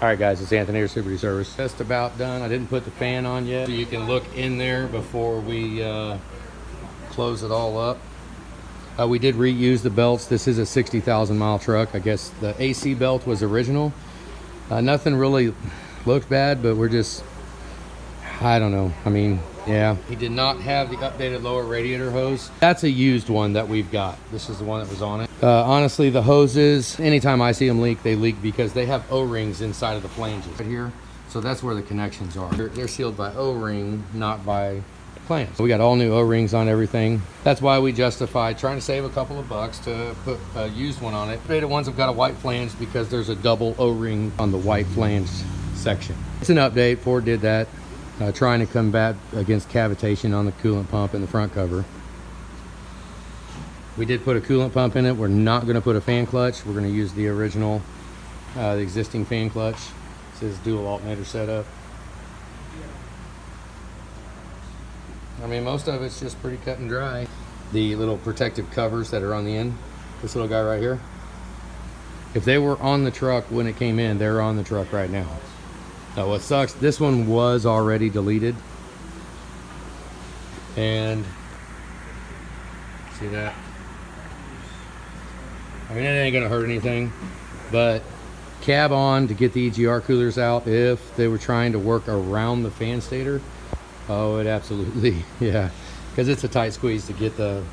All right, guys, it's Anthony here, Super Service. Just about done. I didn't put the fan on yet, so you can look in there before we close it all up. We did reuse the belts. This is a 60,000 mile truck. I guess the AC belt was original. Nothing really looked bad, but we're just, I don't know. I mean, yeah. He did not have the updated lower radiator hose. That's a used one that we've got. This is the one that was on it. Honestly, the hoses, anytime I see them leak, they leak because they have O-rings inside of the flanges right here. So that's where the connections are. They're sealed by O-ring, not by clamps. We got all new O-rings on everything. That's why we justified trying to save a couple of bucks to put a used one on it. The ones have got a white flange because there's a double O-ring on the white flange section. It's an update. Ford did that. Trying to combat against cavitation on the coolant pump and the front cover. We did put a coolant pump in it. We're not going to put a fan clutch. We're going to use the original, the existing fan clutch. This is dual alternator setup. I mean, most of it's just pretty cut and dry. The little protective covers that are on the end, this little guy right here, if they were on the truck when it came in, they're on the truck right now. Now what sucks, this one was already deleted. And see that? I mean, it ain't gonna hurt anything, but cab on to get the EGR coolers out if they were trying to work around the fan stator. Oh, it absolutely, yeah, because it's a tight squeeze to get the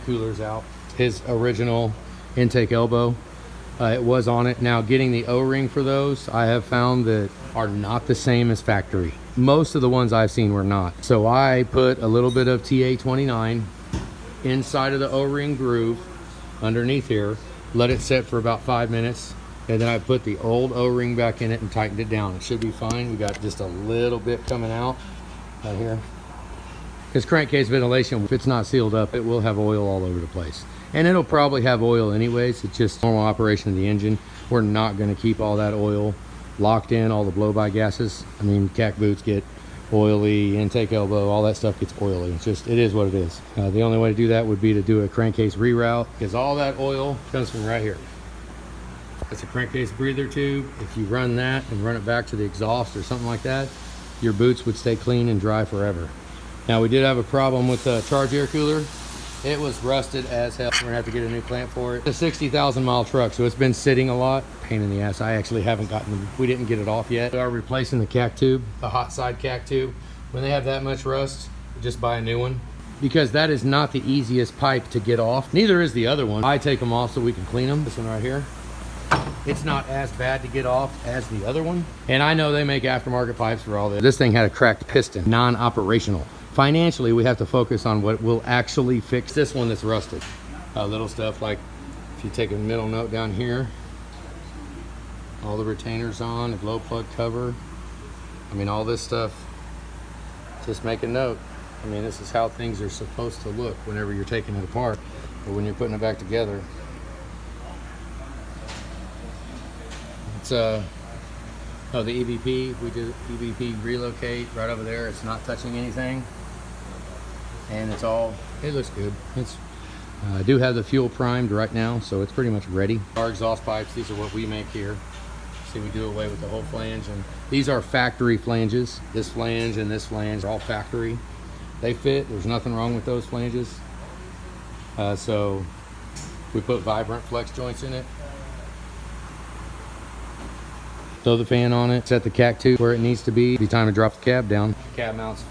coolers out. His original intake elbow, it was on it. Now getting the O-ring for those, I have found that are not the same as factory. Most of the ones I've seen were not. So I put a little bit of TA29 inside of the O-ring groove underneath here, let it sit for about 5 minutes, and then I put the old O-ring back in it and tightened it down. It should be fine. We got just a little bit coming out right here. Because crankcase ventilation, if it's not sealed up, it will have oil all over the place. And it'll probably have oil anyways. It's just normal operation of the engine. We're not going to keep all that oil locked in, all the blow-by gases. I mean, CAC boots get oily, intake elbow, all that stuff gets oily. It's just, it is what it is. The only way to do that would be to do a crankcase reroute, because all that oil comes from right here. It's a crankcase breather tube. If you run that and run it back to the exhaust or something like that, your boots would stay clean and dry forever. Now, we did have a problem with the charge air cooler. It was rusted as hell. We're gonna have to get a new clamp for it. It's a 60,000 mile truck, so it's been sitting a lot. Pain in the ass. I actually haven't gotten, we didn't get it off yet. We are replacing the CAC tube, the hot side CAC tube. When they have that much rust, just buy a new one, because that is not the easiest pipe to get off. Neither is the other one. I take them off so we can clean them. This one right here, it's not as bad to get off as the other one. And I know they make aftermarket pipes for all this. This thing had a cracked piston, non-operational. Financially, we have to focus on what will actually fix this one that's rusted. Little stuff like, if you take a middle note down here, all the retainers on, the glow plug cover. I mean, all this stuff, just make a note. I mean, this is how things are supposed to look whenever you're taking it apart, or when you're putting it back together. It's oh, the EBP, we did EBP relocate right over there. It's not touching anything. And it's all, it looks good. It's, I do have the fuel primed right now, so it's pretty much ready. Our exhaust pipes, these are what we make here. See, we do away with the whole flange, and these are factory flanges. This flange and this flange are all factory. They fit, there's nothing wrong with those flanges. So we put vibrant flex joints in it. Throw the fan on it, set the CAC tube where it needs to be. Be time to drop the cab down. Cab mounts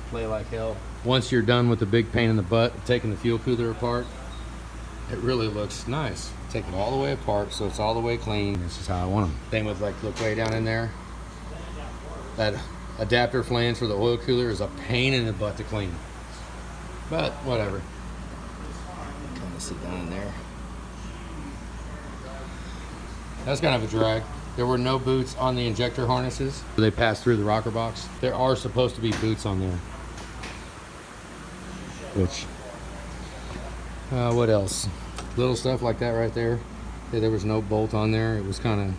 play like hell. Once you're done with the big pain in the butt of taking the fuel cooler apart, it really looks nice. Take it all the way apart so it's all the way clean. This is how I want them. Same with, like, look way down in there. That adapter flange for the oil cooler is a pain in the butt to clean. But whatever. Kind of sit down in there. That's kind of a drag. There were no boots on the injector harnesses. They pass through the rocker box. There are supposed to be boots on there. Which, what else? Little stuff like that right there. Yeah, there was no bolt on there. It was kind of,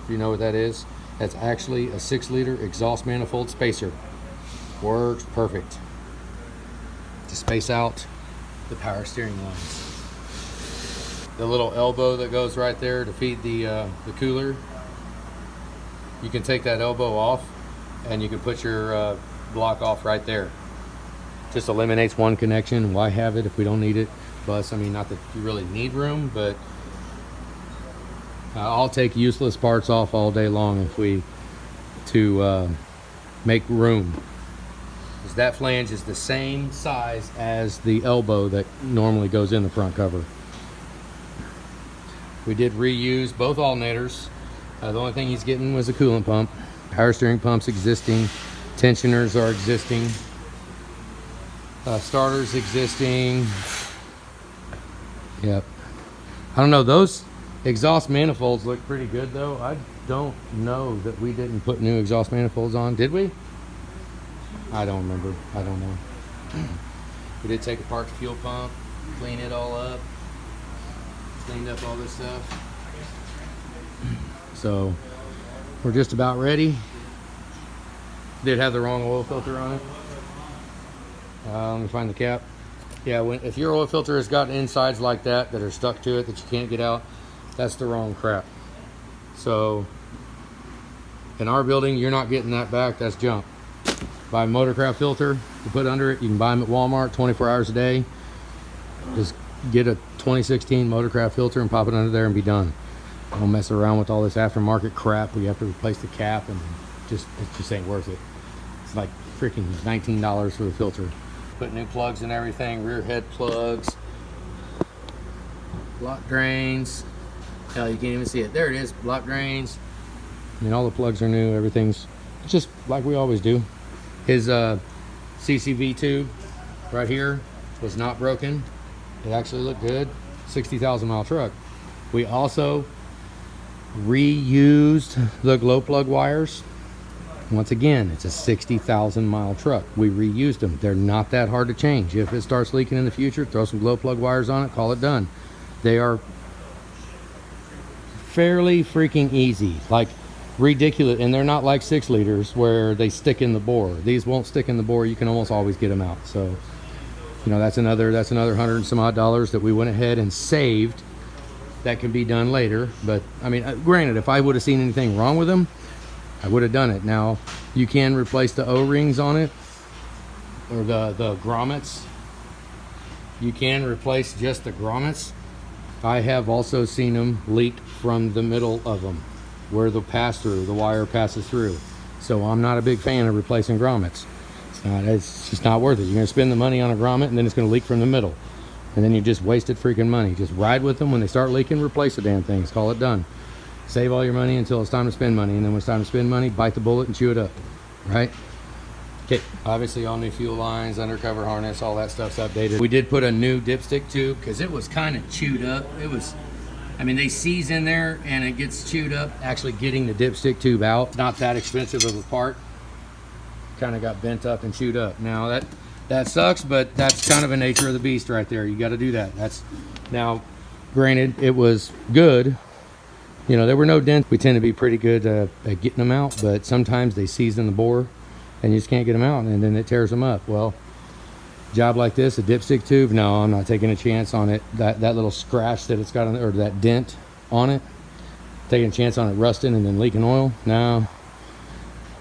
if you know what that is, that's actually a 6-liter exhaust manifold spacer. Works perfect to space out the power steering lines. the little elbow that goes right there to feed the cooler. You can take that elbow off and you can put your block off right there. Just eliminates one connection. Why have it if we don't need it? Plus, I mean, not that you really need room, but I'll take useless parts off all day long if we make room. Because that flange is the same size as the elbow that normally goes in the front cover. We did reuse both alternators. The only thing he's getting was a coolant pump. Power steering pump's existing. Tensioners are existing. Starters existing. Yep. I don't know, those exhaust manifolds look pretty good though. I don't know that we didn't put new exhaust manifolds on. Did we? I don't remember. I don't know. We did take apart the fuel pump, clean it all up, cleaned up all this stuff. So we're just about ready. Did have the wrong oil filter on it. Let me find the cap. Yeah, if your oil filter has got insides like that are stuck to it that you can't get out, that's the wrong crap. So in our building, you're not getting that back. That's junk. Buy a Motorcraft filter to put under it. You can buy them at Walmart 24 hours a day. Just get a 2016 Motorcraft filter and pop it under there and be done. Don't mess around with all this aftermarket crap where you have to replace the cap, and it just ain't worth it. It's like freaking $19 for the filter. Put new plugs and everything, rear head plugs, block drains. Hell, you can't even see it. There it is, block drains. I mean, all the plugs are new, everything's just like we always do. His CCV tube right here was not broken. It actually looked good. 60,000 mile truck. We also reused the glow plug wires. Once again, it's a 60,000 mile truck. We reused them. They're not that hard to change. If it starts leaking in the future, throw some glow plug wires on it, call it done. They are fairly freaking easy, like ridiculous, and they're not like 6 liters where they stick in the bore. These won't stick in the bore. You can almost always get them out. So, you know, that's another $100 and some odd that we went ahead and saved. That can be done later, but I mean, granted, if I would have seen anything wrong with them, I would have done it. Now, you can replace the O-rings on it, or the grommets. You can replace just the grommets. I have also seen them leak from the middle of them, where the pass-through, the wire passes through. So I'm not a big fan of replacing grommets. It's just not worth it. You're gonna spend the money on a grommet, and then it's gonna leak from the middle. And then you just wasted freaking money. Just ride with them. When they start leaking, replace the damn things. Call it done. Save all your money until it's time to spend money, and then when it's time to spend money, bite the bullet and chew it up, right? Okay, obviously all new fuel lines, undercover harness, all that stuff's updated. We did put a new dipstick tube because it was kind of chewed up. It was, I mean, they seize in there and it gets chewed up. Actually getting the dipstick tube out, not that expensive of a part. Kind of got bent up and chewed up. Now that sucks, but that's kind of a nature of the beast right there. You got to do that. Now, granted, it was good. You know, there were no dents. We tend to be pretty good at getting them out, but sometimes they seize in the bore and you just can't get them out, and then it tears them up. Well, job like this, a dipstick tube, no, I'm not taking a chance on it. That little scratch that it's got on it, or that dent on it, taking a chance on it rusting and then leaking oil, no.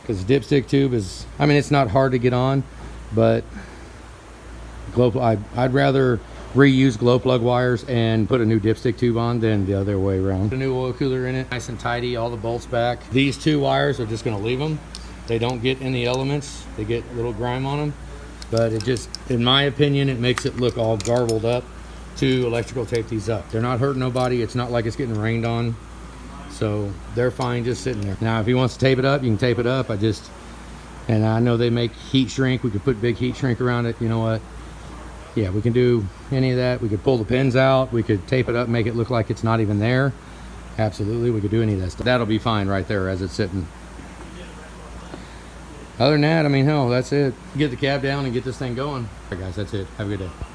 Because the dipstick tube is, I mean, it's not hard to get on, but I'd rather reuse glow plug wires and put a new dipstick tube on than the other way around. A new oil cooler in it, nice and tidy, all the bolts back. These 2 wires are just gonna leave them. They don't get any elements. They get a little grime on them, but it just, in my opinion, it makes it look all garbled up. To electrical tape these up. They're not hurting nobody. It's not like it's getting rained on. So they're fine just sitting there. Now, if he wants to tape it up, you can tape it up. And I know they make heat shrink. We could put big heat shrink around it. You know what? Yeah, we can do any of that. We could pull the pins out. We could tape it up, make it look like it's not even there. Absolutely, we could do any of that stuff. That'll be fine right there as it's sitting. Other than that, I mean, hell, that's it. Get the cab down and get this thing going. All right, guys, that's it. Have a good day.